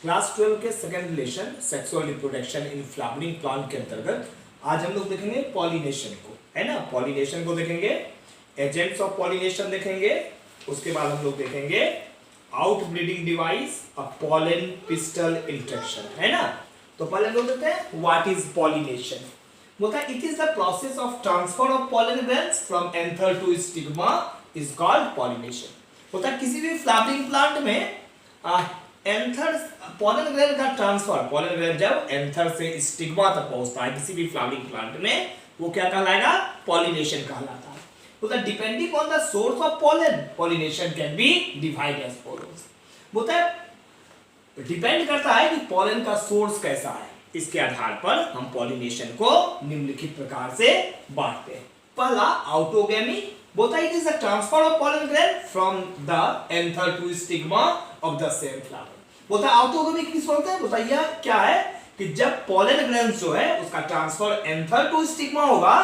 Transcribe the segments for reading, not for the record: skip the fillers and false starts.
Class 12 के second lesson sexual reproduction in flowering plant के अंतर्गत आज हम लोग देखेंगे पॉलिनेशन को, है ना। पॉलिनेशन को देखेंगे, एजेंट्स ऑफ पॉलिनेशन देखेंगे, उसके बाद हम लोग देखेंगे out breeding device, pollen pistol interaction, है ना। तो पहले हम लोग देखते हैं व्हाट इज पॉलिनेशन। बोलता है it is the process of transfer of pollen grains from anther to stigma is called pollination. बोलता है किसी भी फ्लावरिंग प्लांट में एंथर पॉलन ग्रेन का ट्रांसफर, पॉलन ग्रेन जब एंथर से स्टिग्मा तक पहुंचता है किसी भी फ्लावरिंग प्लांट में, वो क्या कहलाएगा? पॉलिनेशन कहलाता है। बोलता है depending on the source of pollen pollination can be divide as follows. बोलता है डिपेंड करता है कि पॉलन का सोर्स कैसा है, इसके आधार पर हम पॉलिनेशन को निम्नलिखित प्रकार से बांटते हैं। पहला आउटोगेमी। बोलता है it is the transfer of pollen grain from the anther to stigma of the same flower. बोलता है आउटोगेमी किस बोलते हैं? बोलता है यह क्या है कि जब पॉलन ग्रेन्स जो है उसका ट्रांसफर एंथर टू स्टिग्मा होगा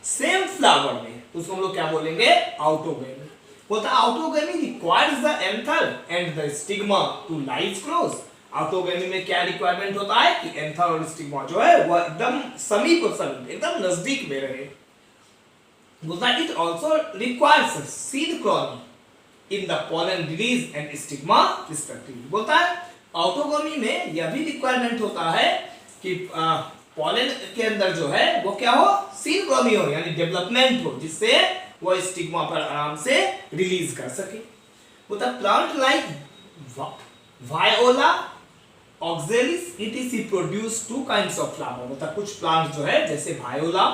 सेम फ्लावर में, तो उसको हम लोग क्या बोलेंगे? आउटोगेमी। बोलता है autogamy requires the anther and the stigma to lies close. Autogamy में क्या रिक्वायरमेंट होता है कि एंथर और स्टिग्मा जो है वह एकदम समीप एकदम नजदीक में रहे। बोलता है it also requires seed colony in the pollen release and stigma respectively. बोलता है आउटोगेमी में यह भी रिक्वायरमेंट होता है कि पॉलन के अंदर जो है वो क्या हो? सीड कॉलोनी हो, यानी डेवलपमेंट हो, जिससे वो स्टिग्मा पर आराम से रिलीज कर सके। बोलता है plant like voila oxalis etc. produce two kinds of flower. मतलब कुछ प्लांट जो है जैसे वायोला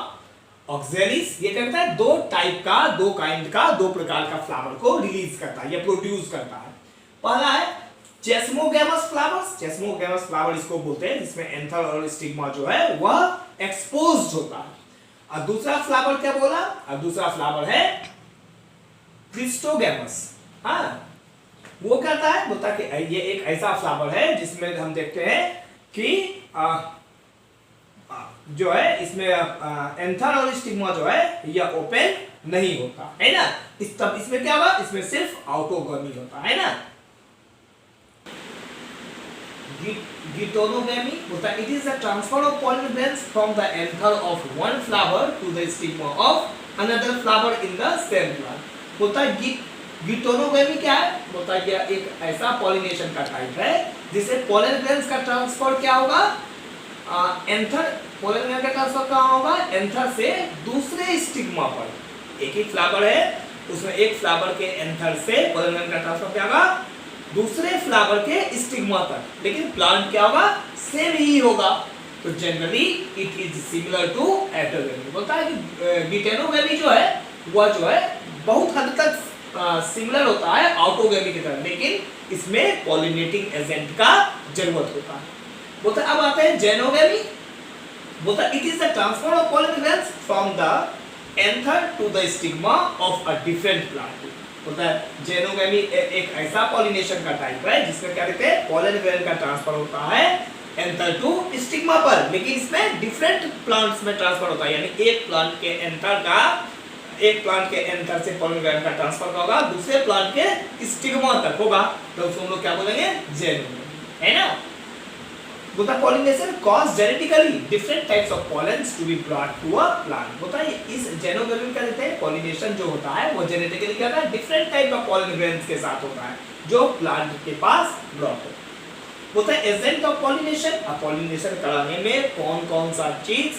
ऑक्जेलिस, ये करता है दो टाइप का, दो काइंड का, दो प्रकार का फ्लावर को रिलीज करता है या प्रोड्यूस करता है। पहला है चेस्मोगैमस फ्लावर्स। चेस्मोगैमस फ्लावर इसको बोलते हैं जिसमें एंथर और स्टिग्मा जो है वह एक्सपोज्ड होता है। और दूसरा फ्लावर क्या बोला? और दूसरा फ्लावर है क्रिस्टोगैमस। हाँ, वो कहता है, बोलता कि ये एक ऐसा फ्लावर है जिसमें हम देखते हैं कि जो है इसमें एंथर और स्टिग्मा जो है यह ओपन नहीं होता है ना। तब इसमें क्या होगा? इसमें सिर्फ आउटोगेमी होता है ना। गिटोनोगेमी बोलता है it is the transfer of pollen grains from the anther of one flower to the stigma of another flower in the same plant. बोलता है गिटोनोगेमी क्या है? बोलता है यह एक ऐसा पॉलिनेशन का टाइप है जिससे पॉलन ग्रेन्स का ट्रांसफर क्या होगा? एंथर, पॉलन ग्रेन का ट्रांसफर कहां होगा? एंथर से दूसरे स्टिग्मा पर। एक ही फ्लावर है, उसमें एक फ्लावर के एंथर से पॉलन ग्रेन का ट्रांसफर क्या होगा? दूसरे फ्लावर के स्टिग्मा तक, लेकिन प्लांट क्या होगा? सेम ही होगा। तो generally it is similar to autogamy. बोलता है कि गिटेनोगेमी जो है वह जो है बहुत हद तक सिमिलर होता है आउटोगेमी की तरह, लेकिन इसमें पॉलिनेटिंग एजेंट का जरूरत होता है। बोलता है अब आते हैं जेनोगेमी। बोलता है it is the transfer of pollen grains from the anther to the stigma of a different plant. बोलता है जेनोगेमी एक ऐसा पॉलिनेशन का टाइप है जिसमें क्या कहते हैं? पॉलन ग्रेन का ट्रांसफर होता है एंथर टू स्टिग्मा पर, लेकिन इसमें डिफरेंट प्लांट्स में ट्रांसफर होता है, यानी एक प्लांट के एंथर से पॉलन ग्रेन का ट्रांसफर का होगा दूसरे प्लांट के स्टिग्मा तक होगा, तो उसको हम लोग क्या बोलेंगे? जेनोगेमी, है ना। बोलता है pollination cause genetically different types of pollens to be brought to a plant। बोलता है इस जेनोगेमी का कहते हैं पॉलिनेशन जो होता है वो जेनेटिकली क्या होता है? डिफरेंट टाइप का पॉलन ग्रेन्स के साथ होता है जो प्लांट के पास ब्रॉट हो। बोलता है एजेंट ऑफ पॉलिनेशन, अब पॉलिनेशन कराने में कौन कौन सा चीज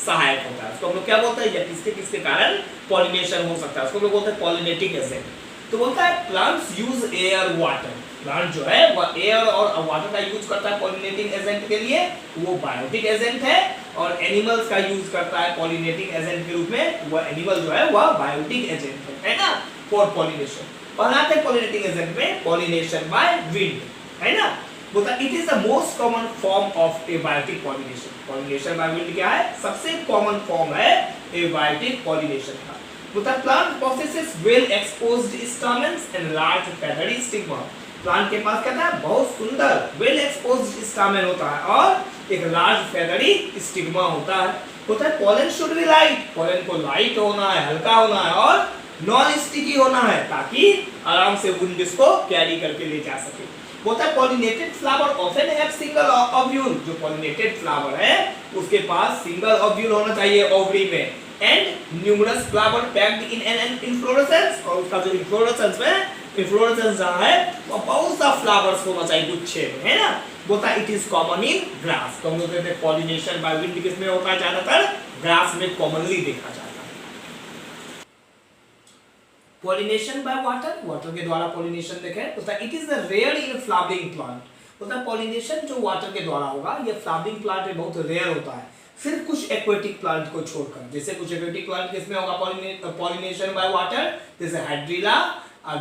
सहायक होता है उसको हम लोग क्या बोलते हैं, या किसके किसके कारण पॉलिनेशन हो सकता है उसको हम लोग बोलते हैं पॉलिनेटिंग एजेंट। तो बोलता है plants use air water. Plant जो है वह एयर और वाटर का यूज करता है पॉलिनेटिंग एजेंट के लिए, वो बायोटिक एजेंट है। और एनिमल्स का यूज करता है पॉलिनेटिंग एजेंट के रूप में, वह एनिमल जो है वह बायोटिक एजेंट है ना, फॉर पॉलिनेशन। बनाते पॉलिनेटिंग एजेंट में पॉलिनेशन बाय विंड, है ना। बोलता it is the most common form of abiotic pollination. Pollination by wind क्या है? सबसे कॉमन फॉर्म है एबायोटिक पॉलिनेशन का। बोलता plant possesses well exposed stamens and large feathery stigma. Plant के पास क्या था? बहुत सुंदर वेल एक्सपोज्ड स्टामेन होता है और एक लार्ज फेदरी स्टिग्मा होता है। होता है pollen should be light, pollen को लाइट होना है, हल्का होना है और नॉन स्टिकी होना है ताकि आराम से विंड इसको कैरी करके ले जा सके। बोलता है pollinated flower often have single ovule, जो पॉलिनेटेड फ्लावर है उसके पास सिंगल ओव्यूल होना चाहिए ओवरी में, and numerous flower packed in an inflorescence, और उसका जो इन्फ्लोरेसेंस में इन्फ्लोरेसेंस जहां है वो बहुत सा फ्लावर्स होना चाहिए गुच्छे में, है ना। बोलता है it is common in grass, तो हम लोग कहते हैं पॉलिनेशन बाय विंड किसमें होता है, ज्यादातर ग्रास में कॉमनली देखा जाता है। पॉलिनेशन बाय वाटर, वाटर के द्वारा पॉलिनेशन देखें तो it is the rare in flowering plant, बोलता है पॉलिनेशन जो वाटर के द्वारा होगा ये फ्लावरिंग प्लांट में बहुत रेयर होता है, सिर्फ कुछ एक्वेटिक प्लांट को छोड़कर। जैसे कुछ एक्वेटिक प्लांट किसमें होगा पॉलिनेशन बाय वाटर, जैसे हाइड्रिला,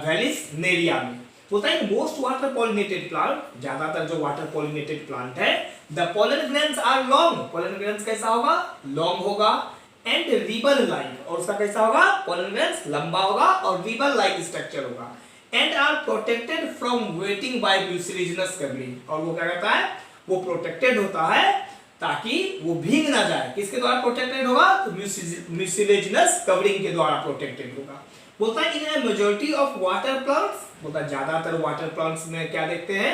वेलिस, नेरिया में। बोलता है मोस्ट वाटर पॉलिनेटेड प्लांट, ज्यादातर जो वाटर पॉलिनेटेड प्लांट है, the pollen grains are long, pollen grains कैसा होगा, लॉन्ग होगा, एंड रिबन लाइक, और उसका कैसा होगा, पोलन ग्रेन्स लंबा होगा और रिबन लाइक स्ट्रक्चर होगा, and are protected from wetting by mucilaginous covering, और वो क्या कहता है, वो प्रोटेक्टेड होता है ताकि वो भीग ना जाए। किसके द्वारा प्रोटेक्टेड होगा, तो म्यूसिलेजिनस कवरिंग के द्वारा प्रोटेक्टेड होगा। बोलता है इन ए मेजॉरिटी ऑफ वाटर प्लांट्स, बोलता है ज्यादातर वाटर प्लांट्स में क्या देखते हैं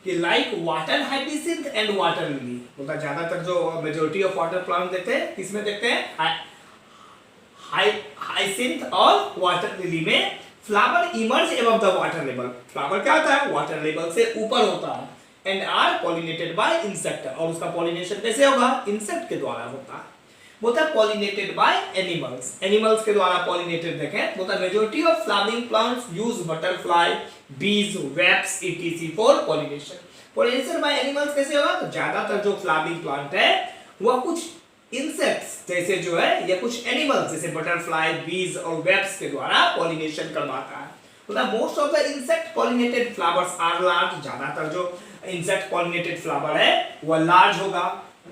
कि like water hyacinth and water lily, बोलता है ज्यादातर जो मेजॉरिटी ऑफ वाटर प्लांट देखते हैं किसमें देखते हैं, हाइसिंथ और वाटर लिली में flower emerge above the water level, flower क्या होता है, वाटर लेवल से ऊपर होता है, and are pollinated by insect, और उसका पॉलिनेशन कैसे होगा, इंसेक्ट के द्वारा होता है। बोलता है पॉलिनेटेड बाय एनिमल्स, एनिमल्स के द्वारा पॉलिनेटेड देखें, बोलता है majority of flowering plants use butterfly, bees, wasps ETC for pollination. Pollination by animals कैसे होगा, तो ज्यादातर जो फ्लावरिंग प्लांट है वह कुछ इंसेक्ट्स जैसे जो है या कुछ एनिमल्स जैसे बटरफ्लाई, बीज और वेब्स के द्वारा पॉलिनेशन करवाता है। बोलता है most of the insect pollinated flowers are large, ज्यादातर जो इंसेक्ट पॉलिनेटेड फ्लावर है वह लार्ज होगा,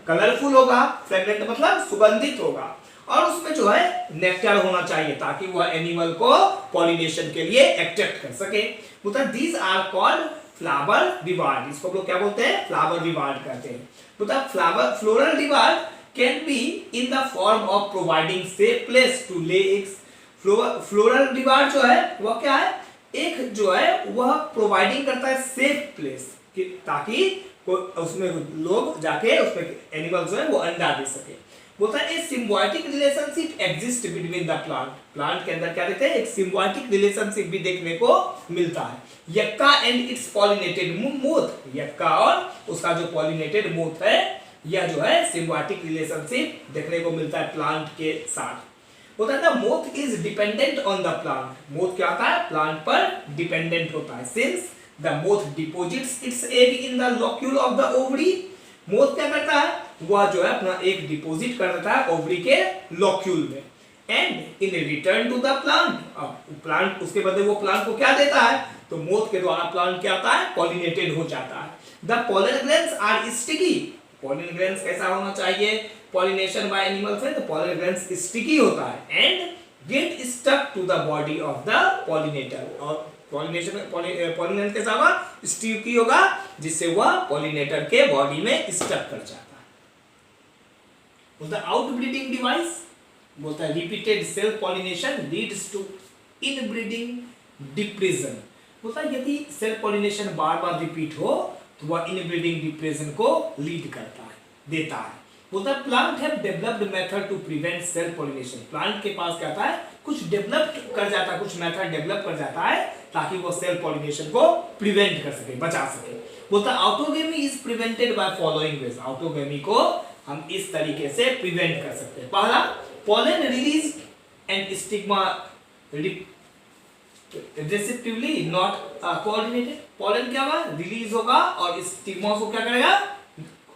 कलरफुल होगा, फ्रेग्रेंट मतलब सुगंधित होगा, और उसमें जो है नेक्टर होना चाहिए ताकि वह एनिमल को पॉलिनेशन के लिए अट्रैक्ट कर सके। बोलता है these are called flower reward, इसको हम लोग क्या बोलते हैं, फ्लावर रिवार्ड कहते हैं। बोलता है flower floral reward can be in the form of providing safe place to lay eggs, floral reward जो है वह क्या है, एक जो है वह प्रोवाइडिंग करता है सेफ प्लेस ताकि उसमें लोग जाके उसमें एनिमल जो है वो अंडा दे सके। बोलता है a symbiotic relationship exist between the plant, plant के अंदर क्या देखते हैं, एक सिम्बायोटिक रिलेशनशिप भी देखने को मिलता है। यक्का एंड इट्स पॉलिनेटेड मोथ, यक्का और उसका जो पॉलिनेटेड मोथ है यह जो है सिम्बायोटिक रिलेशनशिप देखने को मिलता है प्लांट के साथ। बोलता है moth is dependent on the plant, moth क्या होता है, प्लांट पर डिपेंडेंट होता है। Since the moth deposits its egg in the locule of the ovary, moth क्या करता है, वह जो है अपना एग डिपॉजिट कर देता है ओवरी के लॉक्यूल में, and in return to the plant, plant उसके बदले वो प्लांट को क्या देता है, तो मोथ के द्वारा प्लांट क्या होता है, पॉलिनेटेड हो जाता है। The pollen grains are sticky, pollen grains कैसा होना चाहिए, पॉलिनेशन बाय एनिमल्स है तो पोलन ग्रेन्स स्टिकी होता है, and get stuck to the body of the pollinator, और पॉलिनेशन पॉलिनेटर कैसा होगा, स्टिकी होगा, जिससे वह पॉलिनेटर के बॉडी में स्टक कर जाता है। बोलता है आउटब्रीडिंग डिवाइस, बोलता है repeated self pollination leads to inbreeding depression, बोलता है यदि सेल्फ पॉलिनेशन बार बार रिपीट हो तो वह इनब्रीडिंग डिप्रेशन को लीड करता है, देता है। बोलता है plant have developed method to prevent self pollination, plant के पास क्या था है, कुछ डेवलप कर जाता है, कुछ मेथड डेवलप कर जाता है ताकि वो सेल्फ पॉलिनेशन को प्रिवेंट कर सके, बचा सके। बोलता है autogamy is prevented by following veg, autogamy को हम इस तरीके से प्रिवेंट कर सकते हैं। पहला, pollen release and stigma receptively not coordinated, pollen क्या होगा, रिलीज होगा और स्टिग्मा को क्या करेगा,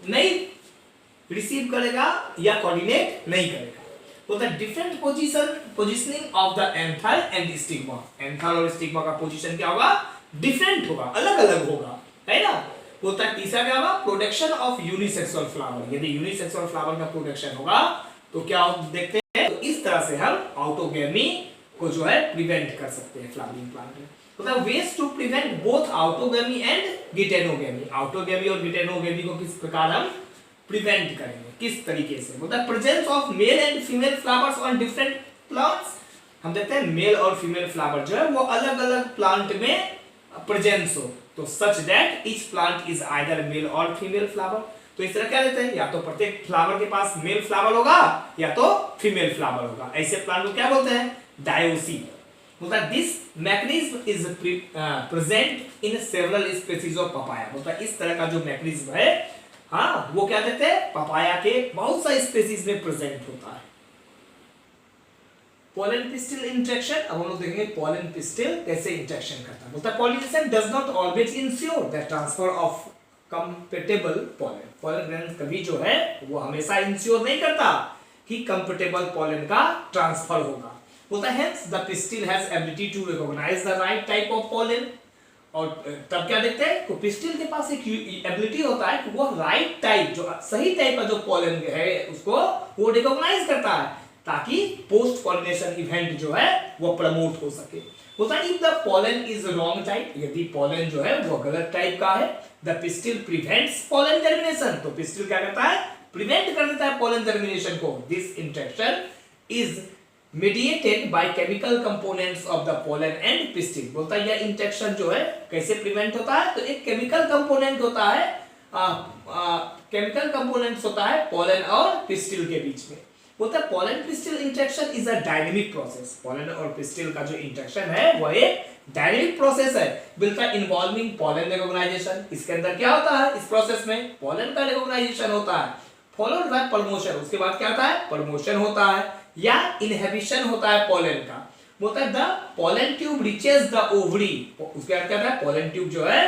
नहीं रिसीव करेगा या कोऑर्डिनेट नहीं करेगा। बोलता है different positioning of the anther and stigma, anther और स्टिग्मा का पोजीशन क्या होगा, डिफरेंट होगा, अलग अलग होगा, है ना। बोलता है तीसरा क्या होगा, प्रोडक्शन ऑफ यूनिसेक्सुअल फ्लावर, यदि यूनिसेक्सुअल फ्लावर का प्रोडक्शन होगा तो क्या देखते हैं, तो इस तरह से हम ऑटोगेमी को जो है प्रिवेंट कर सकते हैं फ्लावरिंग प्लांट में। मतलब ways to prevent both autogamy and geitonogamy, autogamy और गिटेनोगेमी को किस प्रकार हम प्रिवेंट करेंगे, किस तरीके से। मतलब presence of male and female flowers on different plants, हम देखते हैं मेल और फीमेल फ्लावर जो है वो अलग अलग प्लांट में प्रेजेंस हो, तो such that each plant is either male or female flower. तो इस तरह क्या देते हैं, या तो प्रत्येक फ्लावर के पास मेल फ्लावर होगा या तो फीमेल फ्लावर होगा। ऐसे प्लांट को क्या बोलते हैं, डायोसी। बोलता है this mechanism is present in several species of papaya. बोलता है इस तरह का जो मैकेनिज्म है, हाँ, वो क्या देते हैं, पपाया के बहुत सारे स्पीशीज में प्रेजेंट होता है। पोलन पिस्टिल इंटरेक्शन, अब हम लोग देखेंगे पोलन पिस्टिल कैसे इंटरेक्शन करता है। बोलता है pollination does not always ensure the transfer of compatible pollen. Pollen grain कभी जो है वो हमेशा इंश्योर नहीं करता कि कंपेटेबल पोलन का ट्रांसफर होगा। बोलता है hence the pistil has ability to recognise the right type of pollen. और तब क्या देखते हैं, तो पिस्टिल के पास एक एबिलिटी होता है कि वो राइट टाइप, जो सही टाइप का जो पोलन है उसको वो रिकॉग्नाइज करता है, ताकि पोस्ट पॉलिनेशन इवेंट जो है वो प्रमोट हो सके। बोलता है if the pollen is wrong type, यदि पोलन जो है वो गलत टाइप का है, the pistil prevents pollen germination, तो पिस्टिल क्या करता है, प्रिवेंट कर देता है पोलन जर्मिनेशन को। This interaction is mediated by chemical components of the pollen and pistil। बोलता है यह इंटरेक्शन जो है कैसे प्रिवेंट होता है, तो एक केमिकल कंपोनेंट होता है, केमिकल कंपोनेंट्स होता है पोलन और पिस्टिल के बीच में। बोलता है pollen pistil interaction is a dynamic process. Pollen और पिस्टिल का जो इंटरेक्शन है वह एक डायनेमिक प्रोसेस है। बोलता है इन्वॉल्विंग पोलन रिकॉग्नाइजेशन, इसके अंदर क्या होता है, इस प्रोसेस में पोलन का रिकॉग्नाइजेशन होता है, फॉलोड बाय प्रमोशन, उसके बाद क्या होता है, प्रमोशन होता है या इनहिबिशन होता है पोलन का। बोलता है the pollen tube reaches the ovary, उसके बाद क्या होता है, पोलन ट्यूब जो है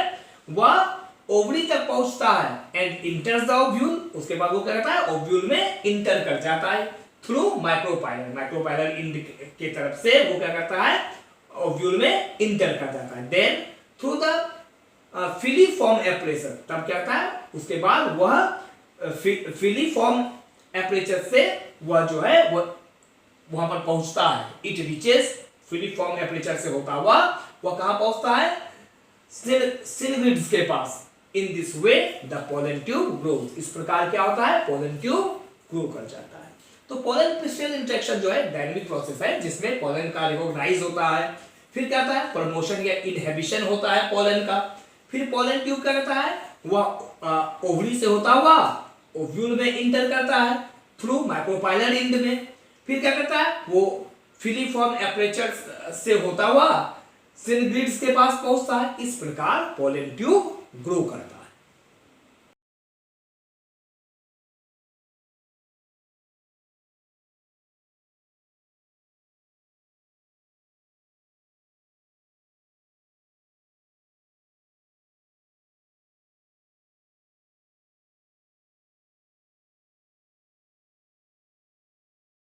वह ओवरी तक पहुंचता है एंड इंटर्स द ओव्यूल, उसके बाद वो क्या करता है, ओव्यूल में इंटर कर जाता है थ्रू माइक्रोपाइलर, माइक्रोपाइलर एंड के तरफ से वो क्या करता है, ओव्यूल में इंटर कर जाता है। Then through the filiform aperture, तब क्या होता है, उसके बाद वह फिलीफॉर्म एपरेचर से वह जो है वह वहां पर पहुंचता है। इट रीचेस फिलीफॉर्म एपरेचर से होता हुआ वह कहां पहुंचता है, सिलग्रिड्स के पास। In this way the pollen tube grows, इस प्रकार क्या होता है, पोलन ट्यूब ग्रो कर जाता है। तो पोलन पिस्टिल इंटरेक्शन जो है डायनेमिक प्रोसेस है जिसमें पोलन का रिकॉग्नाइज होता है, फिर क्या होता है, प्रमोशन या इनहिबिशन होता है पोलन का, फिर पोलन ट्यूब क्या करता है, वह ओवरी से होता हुआ ओव्यूल में इंटर करता है थ्रू माइक्रोपाइलर एंड में, फिर क्या करता है, वो फिलीफॉर्म एपरेचर से होता हुआ सिलग्रिड्स के पास पहुंचता है। इस प्रकार पोलन ट्यूब ग्रो करता है।